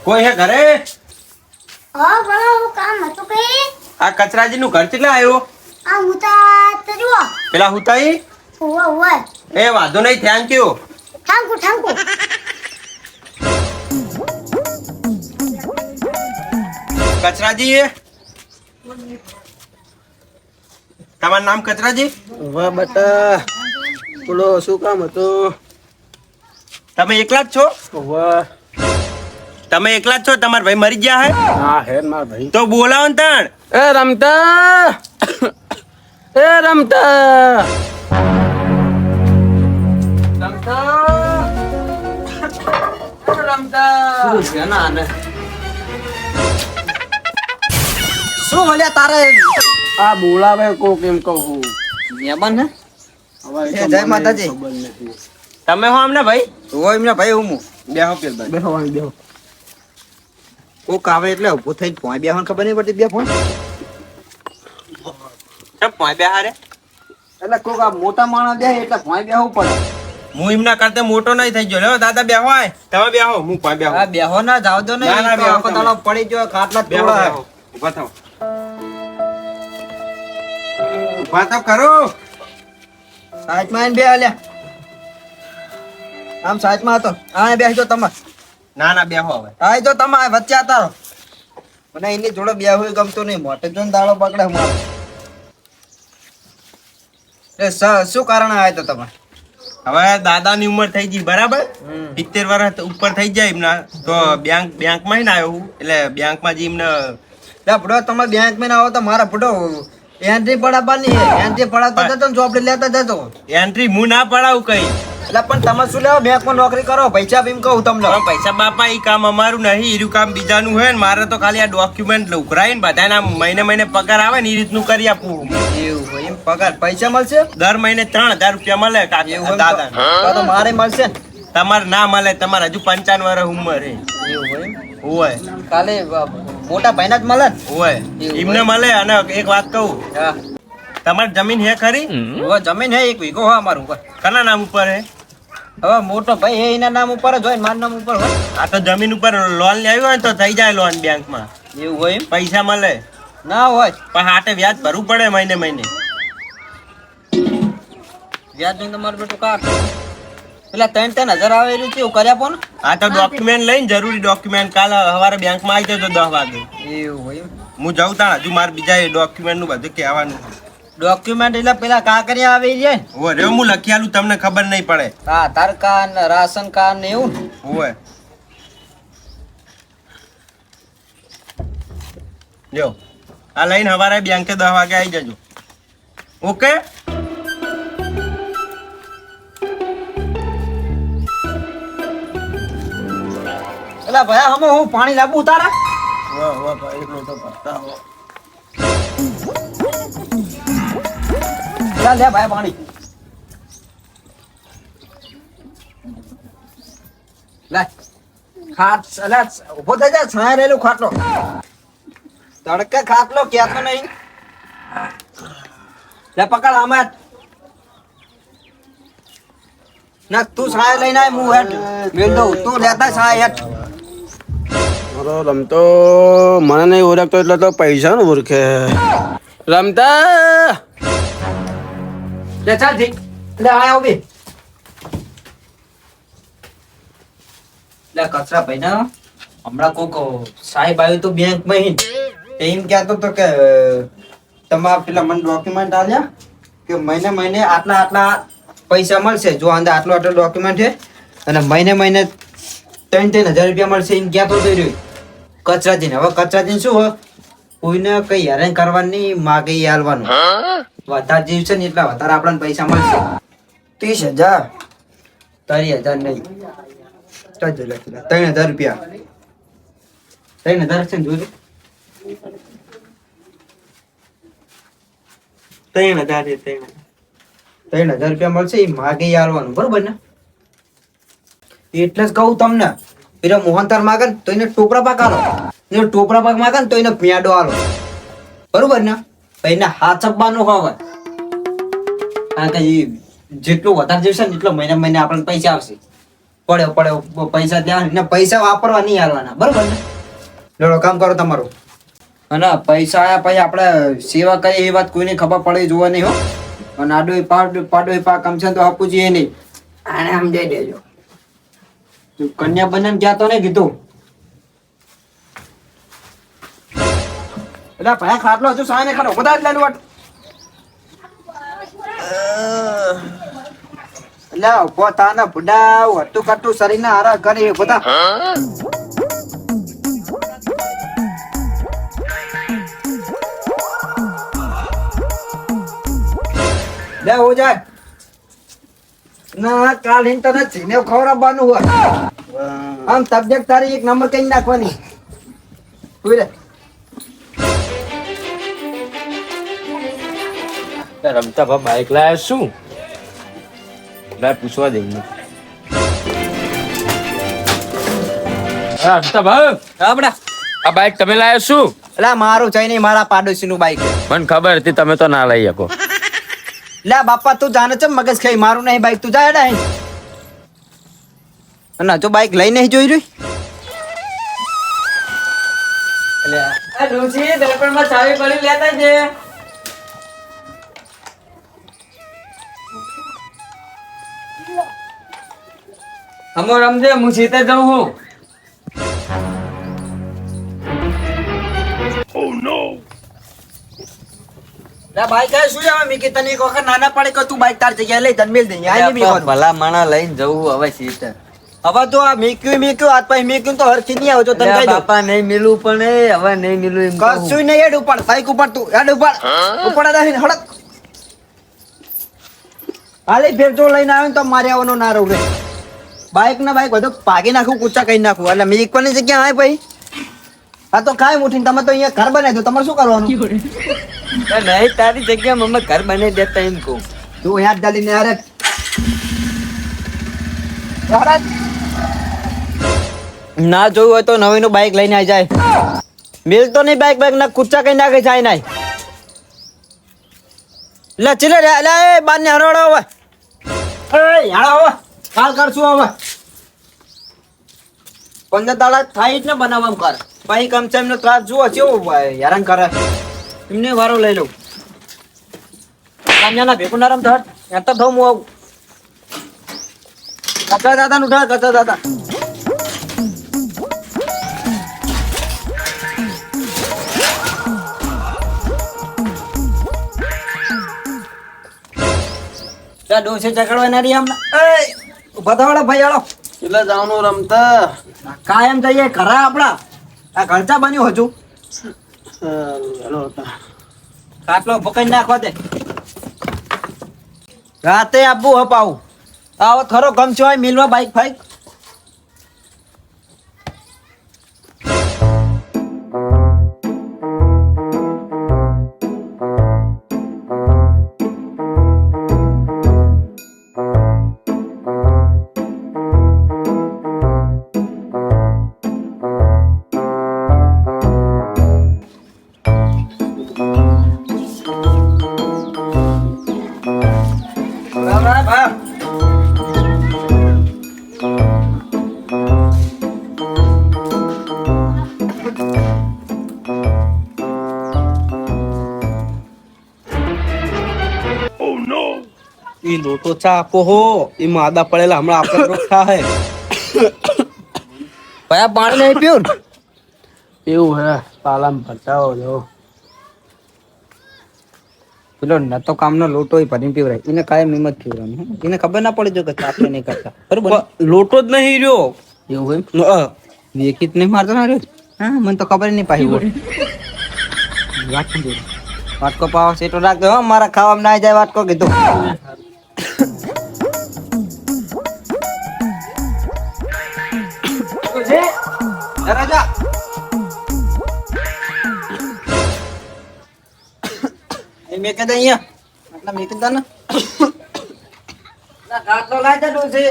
કોઈ હે ઘરે? હા બોલો, હું કામ હતું કે આ કચરાજી નું ઘર કેટલા આવ્યો? આ મુતા તો જુઓ. પેલા હુતાઈ? ઓવા એ વાંધો નહીં, થેન્ક યુ. ઠાંકુ કચરાજી, તમારું નામ કચરાજી? વાહ બેટા, બોલો શું કામ હતું? તમે એકલા જ છો? વાહ, તમે એકલા જ છો? તમારા ભાઈ મરી ગયા હે? હા હે માર ભાઈ. તો બોલાવો ને તાણ. એ રમતા, એ રમતા, શું બોલ્યા તારે? આ બોલાવે કોક એમ કહું. મહેમાન હે? હવે એ જય માતાજી. ખબર નથી. તમે હો અમને ભાઈ? હોય એમના ભાઈ હું બેહો પેલ ભાઈ. બેહો અહીં બેહો. કોક આવે એટલે ઉભો થઈને ભોંય બેહવાનું ખબર નહીં પડતી. બે ફોન ચમ પોય બેહા રે? એટલે કોક આ મોટા માણસ બે એટલે ભોંય બેહવું પડે. હું એમના કરતે મોટો નહીં થઈ ગયો. લ્યો દાદા બેહો આય. તમે બેહો, હું પોય બેહો. આ બેહો ના જાવ દો ના, ના, નહીં તો બેહો આખો તમે. દાડો પડી ગયો ખાટલા બેહો, તોડા. બેહો. ઊભા થાઓ. ઊભા તો કરો. સાઈડમાં આવીને બે આલ્યા. આમ સાઈડમાં હતો. આ બેસજો તમે. ના ના બેહો હવે. આ જો તમે આ વચ્ચે હતા રહો. મને એની જોડે બેહવું ગમતું નહીં. મોટે જો ને દાડો પકડે મારો. શું કારણ આવ્યા તો તમે? હવે દાદાની ઉંમર થઈ ગઈ બરાબર, 70 વર્ષ ઉપર થઈ જાય એમના, તો બેંકમાં ને આવ્યો હું. એટલે બેંકમાં જે એમને ભડો તમે બેંક માં આવો તો મારા ભડો એન્ટ્રી પડાવવાની એન્ટ્રી પડાવતા જતો ને ચોપડી લેતા જતો. એન્ટ્રી હું ના પડાવું કઈ. એટલે પણ તમે શું લેવો બેંક માં નોકરી કરો પૈસા ભીમ કહું તમને. પણ પૈસા બાપા એ કામ અમારું નહીં, એનું કામ બીજાનું હોય ને. મારે તો ખાલી આ ડોક્યુમેન્ટ ઉઘરાઈને બધાના મહિને મહિને પગાર આવે ને એ રીતનું કરી આપવું. એવું હોય એમ પગાર પૈસા મળશે દર મહિને 3000 રૂપિયા મળે એવું કાકા હોય દાદા. તો મારે મળશે ને. તમારે ના મળે, તમારે હજુ 55 વર્ષ ઉંમર હે. એવું હોય એમ. હોય કાલે મોટા ભાઈના જ મળે ને. હોય એમને મળે. અને એક વાત કહું, હા તમારી જમીન હે ખરી? હવે જમીન હે 1 વીઘો હોય અમારું ઉપર. કના નામ ઉપર હે? હવે મોટો ભાઈ હે એના નામ ઉપર જ હોય ને મારા નામ ઉપર હોય. આ તો જમીન ઉપર લોન લેવી હોય ને તો થઈ જાય લોન બેંકમાં. એવું હોય એમ. પૈસા મળે ના હોય પણ હાટે વ્યાજ ભરવું પડે મહિને મહિને. વ્યાજ જોઈને તમારું બેટું કાઢ. પેલા 3-3 હજાર આવે એ રીતે એવું કરી આપો ને. આ તો ડોક્યુમેન્ટ લઈને, જરૂરી ડોક્યુમેન્ટ કાલે સવારે બેંકમાં આવી જજો 10 વાગે. એવું હોય એમ. હું જાઉં તાણ. હજુ મારે બીજા ડોક્યુમેન્ટ નું બધું કહેવાનું. ડોક્યુમેન્ટ એટલે પેલા કાંકરિયા આવી જાય ને. ઓય રે, હું લખી આલું, તમને ખબર નહીં પડે. હા આધાર કાર્ડ ને રાશન કાર્ડ ને એવું ને. ઓય લ્યો, આ લઈને સવારે બેંકે 10 વાગે આવી જજો. ઓકે? એટલે ભાઈ હમે હું પાણી લાવું તારા. વાહ વાહ ભાઈ, એટલું તો ભરતા હો. લે ભાઈ પાણી. લે ખાટ અલા ઉભો થઈ જા. છાયા રહેલું ખાટલો તડકે ખાટલો ક્યાં નહીં. લે પકડ આમાં ના તું છાયા લઈને આય. હું હેઠ મેલ દઉં. તું લેતા છાયા હેઠ. મારો રમતો મને નહીં ઓળખતો એટલે તો પૈસા નું ઓળખે. રમતા, લે ચાલ ઠીક. લે આયા ઉભી. લે કચરા ભાઈ ના હમણાં કોક સાહેબ આવ્યું તો બેંક માં એમ કહેતો તો કે તમારા પેલા મને ડોક્યુમેન્ટ આલ્યા કે મહિને મહિને આટલા આટલા પૈસા મળશે. જો અંદર આટલો આટલો ડોક્યુમેન્ટ છે અને મહિને મહિને 3-3 હજાર રૂપિયા મળશે એમ કહેતો તો રહ્યો કચરાજીને. હવે કચરાજીને શું હોય, કોઈને કઈ હેરાન કરવાની માગે ઈ આલવાનું. વધારે જીવ છે ને એટલા વધારે આપણને પૈસા મળશે. 30,000 30,000 નહીં 3,000 રૂપિયા. 3,000 છે ને જોજો. 3,000 રૂપિયા મળશે એ માગે ઈ આલવાનું. બરોબર ને? એટલે જ કહું તમને. પેલો મોહનતાર માગે ને તો એને ટોપરા પાક આલો. એને ટોપરા પાક માગે ને તો એને પ્યાડો આલો. બરોબર ને? એને હાથ આપવાનું હોય. કારણ કે જેટલું વધારે જશે ને એટલો મહિને મહિને આપણને પૈસા આવશે. પડ્યો પૈસા ત્યાં ને પૈસા વાપરવા નહીં આલવાના બરોબર ને લેડો કામ કરો તમારું અને પૈસા આયા પછી આપણે સેવા કરીએ એ વાત કોઈને ખબર પડે જોવા નહીં હો અને પાડો કામ છે તો આપવું જોઈએ નહીં આને સમજાઈ દેજો તું કન્યા બંને ક્યાં તો નહીં કીધું એટલે ભાઈ ખાટલો હજુ સાને ખરો બધા જ લાઈન વાટ એટલે પોતાના બુડા વટું કટું શરીર ના હારા કરી બધા લે હો જાય ના કાલ ઇન્ટરનેટ જીને ખવડાવવાનું હોય આમ તબિયત તારી એક નંબર કઈ નાખવાની તું રે રમતા ભા બાઈક લાયા શું લાય પૂછવા દે રમતા ભા આપડા આ બાઈક તમે લાયા શું એટલે મારું છે નહીં મારા પાડોશી નું બાઈક મને ખબર હતી તમે તો ના લઈ શકો લે બાપા તું જાણે છે મગજ ખાઈ મારું નહીં બાઈક તું જાય ડાય અને જો બાઈક લઈ નહીં જોઈ રહી હમો રમજે હું સીતે જાઉં હું બાઈક શું જવા મીકી તને એક વખત નાના પડે કે તું બાઈક તાર જગ્યાએ લઈ તને મેલ દે ભલા માણા લઈને જવું હવે સીતે હવે તો આ મીક્યું હાથ પછી મીક્યું તો હરખી નહીં આવજો તને કહી દઉં બાપા નહીં મિલું પણ હવે નહીં મિલું એમ કશું નહીં હેડ ઉપર બાઈક ઉપર તું હેડ ઉપર ઉપર હડક હાલે ફેર જો લઈને આવે તો મારે આવવાનો ના રહું રે બાઈક ના બાઈક બધું ભાગી નાખું કૂચા કરી નાખું એટલે મીક પણ જગ્યા આવે ભાઈ આ તો કાંઈ ઉઠીને તમે તો અહીંયા ઘર બનાવી દો તમારે શું કરવાનું નહીં તારી જગ્યા મમ્મી ઘર બનાવી દેતા એમ કહું તું યાદ ડાલીને અરે ના જોયું હોય તો નવી નું બાઈક લઈને આવી જાય મિલ તો નહીં બાઈક ના કૂચા કઈ નાખે જાય નહીં લે ચલે રે લે બાર ને હરોડો હવે યાળો હવે કાલ કરશું હવે 15 દાડા થાય જ ને બનાવવા કર ભાઈ કમ છે એમનો ત્રાસ જુઓ કેવો હેરાન કરે એમને વારો લઈ લઉં કામયાના ભેગું નરમ થટ એમ તો થવું હું આવું કચા દાદા નું ઢાળ કચા દાદા ડોસે ચકડવા ના રહી હમણાં ઉભા થવાડો ભાઈ આડો એટલે જવાનું રમતા કાયમ જઈએ ઘરા આપડા આ ઘરચા બન્યું હજુ ખાટલો પકડી નાખવા દે રાતે આપવું હપાવું આવો ખરો ગમશો હોય મિલવા બાઈક ફાઈક ઈ લોટો ચા આપો હો ઈ માદા પડેલા હમણાં આપણે રોકતા હે ભયા પાણી નહીં પીવું એવું હે પાલામ ભરતાઓ જો પેલો નતો કામનો લોટો ભરીને પીવરાય એને કાયમ હિંમત પીવરાનું એને ખબર ના પડે જો કે આપણે નહીં કરતા બરોબર લોટો જ નહીં રહ્યો એવું હોય વેકીત નહીં મારતો ના રહ્યો હા મને તો ખબર નહીં પાછી વાટકો પાવ સેટો રાખજો હો મારા ખાવામાં ના જાય વાટકો કીધું રાજા મેં કીધું અહીંયા આટલા મેં કીધું ને ખાટલો લાવી દે ડોસી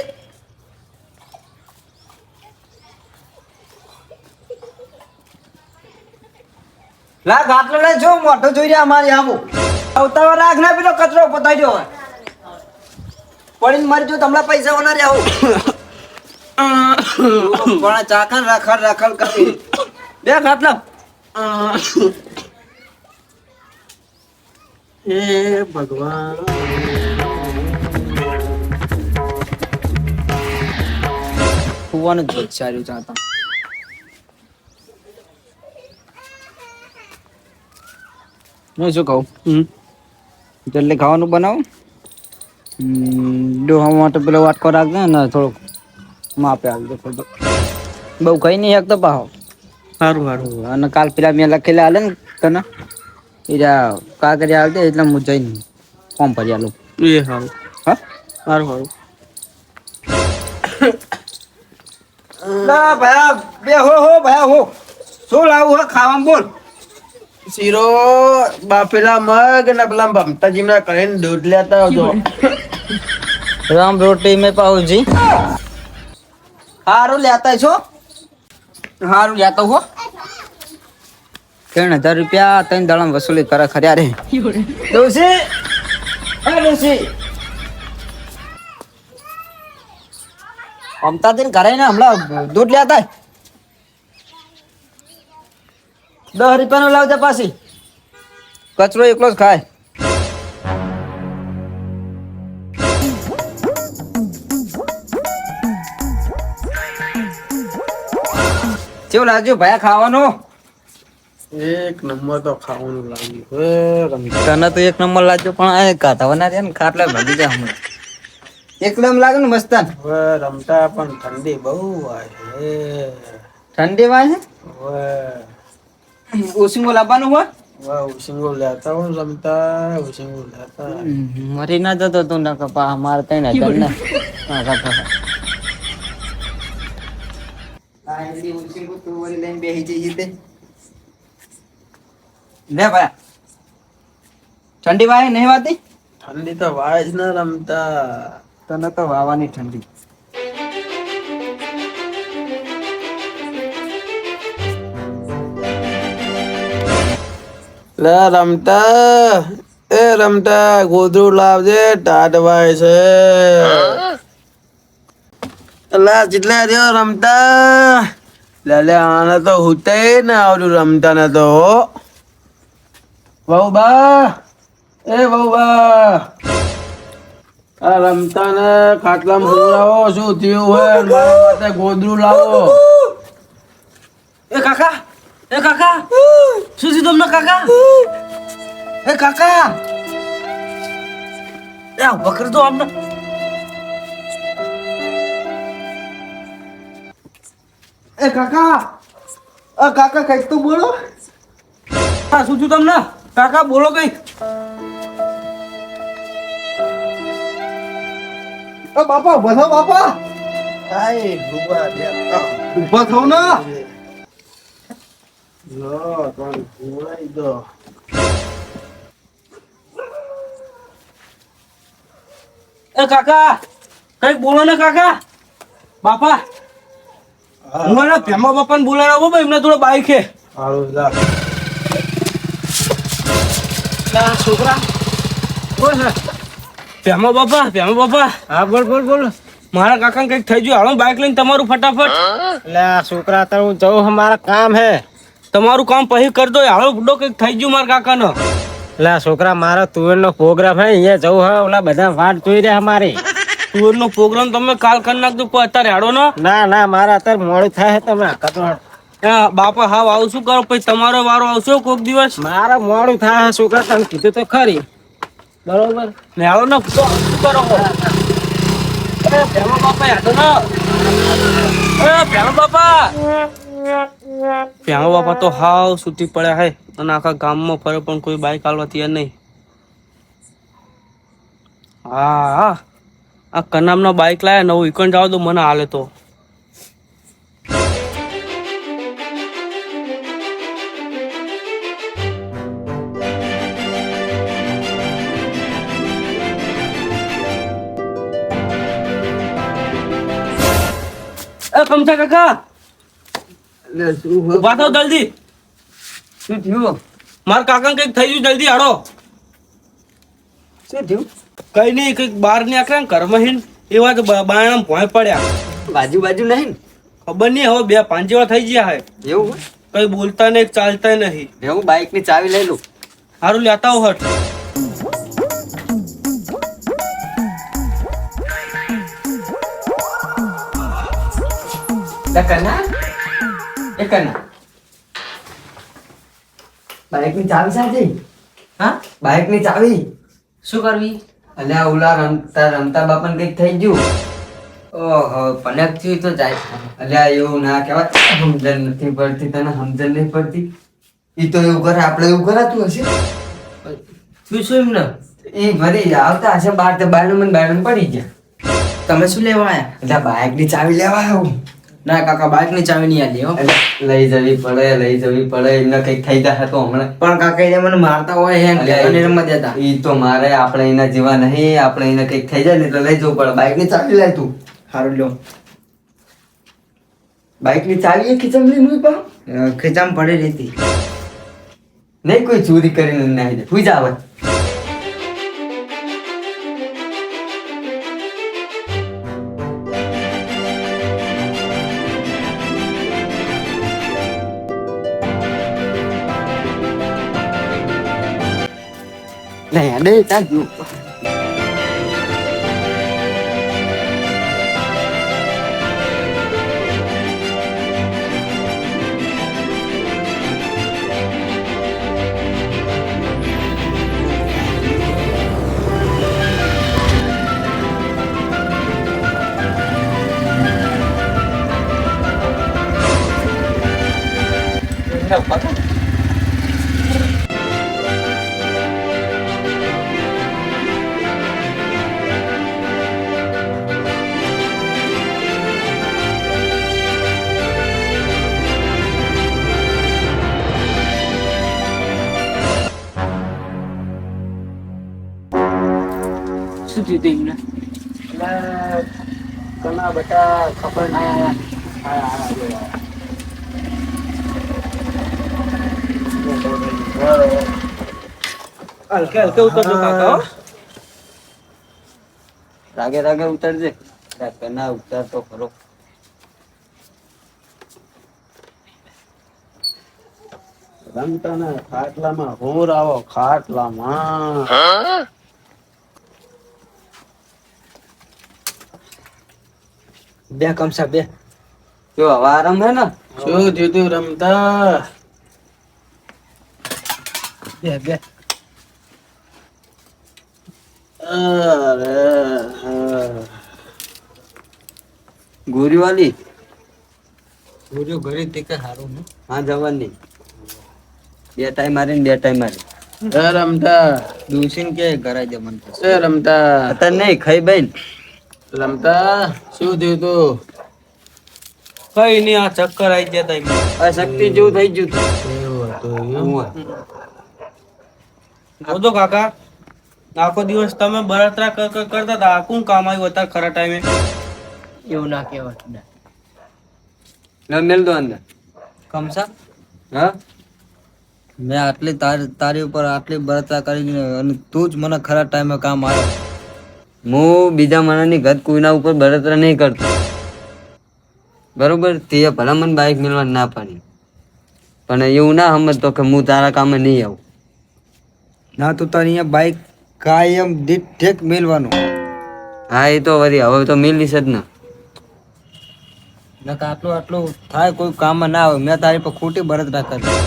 લા ગાટલો લઈ જો મોટો જોઈ રહ્યા અમારી આવું આવતા રાખ ના પેલો કચરો પતાઈ દો પડીને મરી જો તમને પૈસા ઓના રહ્યા પણ ચાકણ રખડ કરી બે ખાટલા હે ભગવાન ખુવાનું જ સારું ચાતા હું શું કહું જલ્દી ખાવાનું બનાવું ડોહા માટે પેલો વાટકો રાખજો ને થોડુંક માપે આવજો થોડું બહુ કઈ નહીં શકતો પાહો સારું સારું અને કાલ પેલા મેં લખેલા હાલે ને તને એ કાગરિયા આવજે એટલે હું જઈને ફોર્મ ભરી આલું એ સારું હા સારું સારું ના ભાઈ બે હો ભાઈ હો શું લાવું હે ખાવાનું બોલ શીરો બાફેલા મગ ને પેલા ભમતાજી ના કરીને દૂધ લેતા આવજો રામ રોટી મેં પાઉજી હારું લેતા છો હારું લેતો હો 3000 રૂપિયા 3 દાડા વસૂલી કરે ખર્યા રે ડોસી અરે ડોસી અમતા દિન કરે ને હમણાં દૂધ લેતા 10 રૂપિયાનો લાવજે પાછી કચરો એકલો જ ખાય કેવું લાગ્યું ભાઈ ખાવાનું એક નંબર તો ખાવાનું લાગ્યું હે રમી તને તો એક નંબર લાગ્યો પણ આ કાઢવાના છે ને ખાટલે ભાગી જાય હમણાં એકદમ લાગે ને મસ્તાન હવે રમતા પણ ઠંડી બહુ આવે હે ઠંડી માં છે હવે ઓસિંગો લાવવાનું હોય વાહ ઉસિંગો લેતા હોય રમતા ઉસિંગો લેતા મરી ના જતો તું ના કપા મારે તઈ ના જન ના હા કાકા આ એની ઓસિંગો તું વળી લઈને બેહી જઈ તે લે ભાઈ ઠંડી વાય નહીં વાતી ઠંડી તો વાય જ ના રમતા તને તો વાવાની ઠંડી લે રમતા એ રમતા ગોદરું લાવજે ટાટ વાય છે અલા જેટલા રહ્યો રમતા લે આને તો હુતે ને આવડું રમતા ને તો વહુ બા એ વહુ બા આ રમતા ને ખાટલામાં સુવડાવો શું થયું હોય મારા માટે ગોદરું લાવો એ કાકા શું થયું તમને કાકા એ કાકા એ વકર દો અમને એ કાકા કઈક તો બોલો હા શું થયું તમને કાકા બોલો કઈક બાપા ઉભા થાવ બાપા આય ડૂબા દે ઉભા થાવ ને લો પણ ભૂલાઈ દો એ કાકા કઈક બોલો ને કાકા બાપા હું એના ભેમા બાપાને બોલાવ્યા હો ભાઈ એમને થોડો બાઈક છે હારું જા છોકરા બોલ ભેમા બાપા હા બોલ મારા કાકાને કઈક થઈ ગયું હાલો બાઈક લઈને તમારું ફટાફટ એટલે આ છોકરા તો હું જઉં મારા કામ હે તમારું કામ પછી કરી દો હાલો બુડો કઈક થઈ ગયું મારા કાકાનો એટલે આ છોકરા મારો તુવેરનો પ્રોગ્રામ હે અહીંયા જવું હે ઓલા બધા વાટ જોઈ રહ્યા અમારી ટુરનો પ્રોગ્રામ તમે કાલ કરી નાખજો પણ અત્યારે હાડો ને ના મારા અત્યારે મોડું થાય તમે આખા બાપા હા આવું શું કરો પછી તમારો વારો આવશો કોક દિવસ મારા મોડું થાય છોકરા તમે કીધું તો ખરી બરોબર ને હાલો ને શું કરો ભેમા બાપા હાડો ને ભેમા બાપા તો હાવ સૂતી પડ્યા હે અને આખા ગામમાં ફરે પણ કોઈ બાઈક હાલવા તૈયાર નહીં હા આ કનામનો બાઈક લાયા નવું ઈકણ જાવ તો મને હાલે તો એ કમસા કાકા લે શું ઉભા થાવ જલ્દી શું થયું માર કાકા કઈક થઈ ગયું જલ્દી હાડો શું થયું કઈ નહીં કઈક બહાર નીકળ્યા ને ઘરમાં હીન એવા તો બાયણામાં ભોંય પડ્યા બાજુ બાજુ નહીં ખબર નહીં હવે 2-5 જેવા થઈ ગયા હે. ને એવું હોય? કઈ બોલતા નહીં ચાલતા નહીં. એવું બાઇક ની ચાવી લઈ લઉં. સારું લેતા આવો હટ. બાઇક ની ચાવી સાચી હા બાઇક ની ચાવી શું કરવી? અલ્યા ઓલા રમતા બાપા કઈક થઈ ગયું. ઓહો પલક થયું તો જાય. અલ્યા એવું ના કહેવાય. સમજણ નથી પડતી તને સમજણ નહીં પડતી. ઈ તો એવું કરે આપણે એવું કરાતું હશે. શું શું એમને? એ વળી આવતા હશે બાર તો બાયણું પડી ગયા. તમે શું લેવા આયા? એટલે બાઇક ની ચાવી લેવા આવું. ના કાકા બાઇક ની ચાવી નહીં આલી હો. લઈ જવી પડે એમને કઈક થઈ જશે તો હમણાં. પણ કાકા એને મને મારતા હોય હે અને રમવા દેતા. ઈ તો મારે આપણે એના જેવા નહીં. આપણે એને કઈક થઈ જાય ને તો લઈ જવું પડે. બાઇક ની ચાવી લાય તું. સારું લ્યો. બાઇક ની ચાવી એ ખીચમલી નું પા ખીચામ પડી રહેતી. નહીં કોઈ ચોરી કરીને નાખી દે. હુઈ જા હવે. નહીં અડે ચાલજો. શું થયું તું એમને? કના બેટા ખબર ના. હલકે હલકે ઉતરજો કાકા હો. રાગે ઉતરજે. ના ઉતર તો ખરો. રમતાના ખાટલામાં હોર આવો ખાટલામાં. બે કમસા બે. જો હવે આરામ હે ને. શું થયું તું રમતા? બે બે. અરે ગોરી વાલી ગુરુ ઘરે તે કે હારું ને. હા જવાની. 2 ટાઈમ મારી ને 2 ટાઈમ મારી. રમતા દુસીન કે ઘરે જ મન તો. રમતા અત્યારે નહીં ખાઈ બેન. રમતા શું થયું તું? કઈ નહીં, આ ચક્કર આવી ગયા તા એમને. આ શક્તિ જેવું થઈ ગયું તું. એવું હતું એમ? બોલો કાકા, આખો દિવસ તમે બળતરા કરતા હતા, આ કોણ કામ આવ્યું અત્યારે ખરા ટાઈમે? એવું ના કહેવાય. ના મેલ દો અંદર. કમસા હા મેં આટલી તારી ઉપર આટલી બળતરા કરી અને તું જ મને ખરા ટાઈમે કામ આવ્યો. હું બીજા માણસની ગત કોઈના ઉપર બળતરા નહીં કરતો. બરોબર? તે ભલા મને બાઇક મેળવા ના પાડી, પણ એવું ના સમજતો કે હું તારા કામે નહીં આવું. ના તું તારી અહીંયા બાઈક કાયમ દીઠ ઠેક મેલવાનું. હા એ તો વળી હવે તો મેળવીશ જ ને. નકર આટલું થાય કોઈ કામ ના આવે. મેં તારી પર ખોટી બળતરા કરી.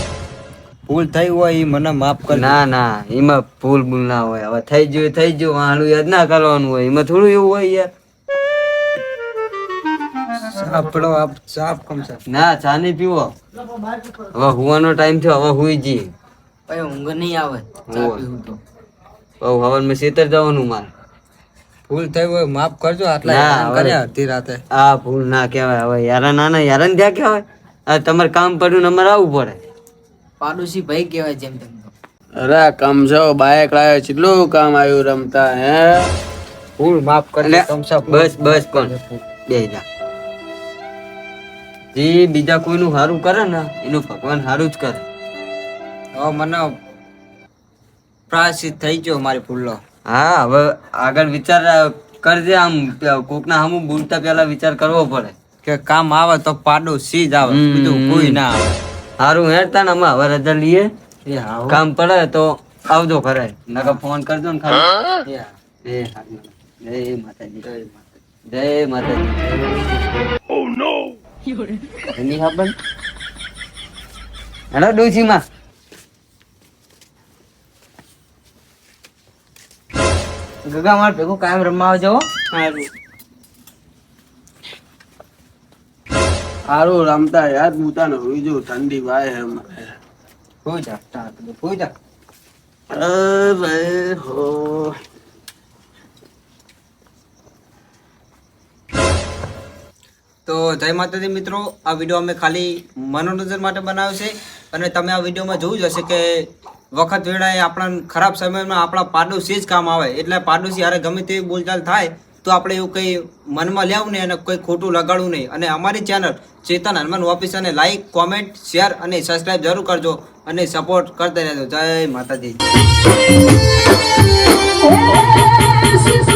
ભૂલ થઈ હોય એ મને માફ કર. ના ના એમાં ભૂલ ભૂલ ના હોય. હવે થઈ ગયું વાળું યાદ ના કરવાનું હોય. એમાં થોડું એવું હોય યાર. આપણો આપ સાફ કમસા. ના ચા નહીં પીવો. હવે હુવાનો ટાઈમ થયો, હવે હુઈ જઈએ. ભાઈ ઊંઘ નહીં આવે ચા પીવું તો. બહુ હવનમાં ખેતર જવાનું મારે. ભૂલ થઈ હોય માફ કરજો. આટલા ના, હેરાન હવે- કર્યા અડધી રાતે. આ ભૂલ ના કહેવાય. હવે યારા નાના યારાને ત્યાં કહેવાય. આ તમારે કામ પડ્યું ને અમારે આવવું પડે. પાડોશી ભાઈ કહેવાય જેમ તેમ તો. અરે કમસો બાઈક લાવ્યો, કેટલું કામ આવ્યું રમતા હે? ભૂલ માફ કરજો એટલે કમસા. બસ પણ બે જા. જે બીજા કોઈનું સારું કરે ને એનું ભગવાન સારું જ કરે. હવે મને પ્રાયશ્ચિત થઈ ગયો મારી ભૂલનો. હા હવે આગળ વિચાર કરજે આમ કોકના સામું બોલતા પહેલા વિચાર કરવો પડે કે કામ આવે તો પાડોશી જ આવે બીજું કોઈ ના આવે. સારું હેડતા ને અમે હવે રજા લઈએ. કામ પડે તો આવજો ઘરે નકર ફોન કરજો ને ખાલી. જય માતાજી જય માતાજી. ઓ નો એની ખબર હેડો ડોશીમાં. ગગા માર ભેગું કાયમ રમવા આવજો હો. સારું રમતા યાર બુતા ને હોઈ જો ઠંડી વાય હે કોઈ જા કોઈ જા. અરે હો તો જય માતાજી મિત્રો, આ વિડીયો અમે ખાલી મનોરંજન માટે બનાવ્યો છે અને તમે આ વિડીયોમાં જોયું જ હશે કે વખત વેળાએ આપણા ખરાબ સમયમાં આપણા પાડોશી જ કામ આવે. એટલે પાડોશી હારે ગમે તેવી બોલચાલ થાય તો આપણે એવું કંઈ મનમાં લેવું નહીં અને કોઈ ખોટું લગાડવું નહીં. અને અમારી ચેનલ ચેતન હનુમાન ઓફિસરને લાઈક કોમેન્ટ શેર અને સબસ્ક્રાઈબ જરૂર કરજો અને સપોર્ટ કરતા રહેજો. જય માતાજી. Hey, she's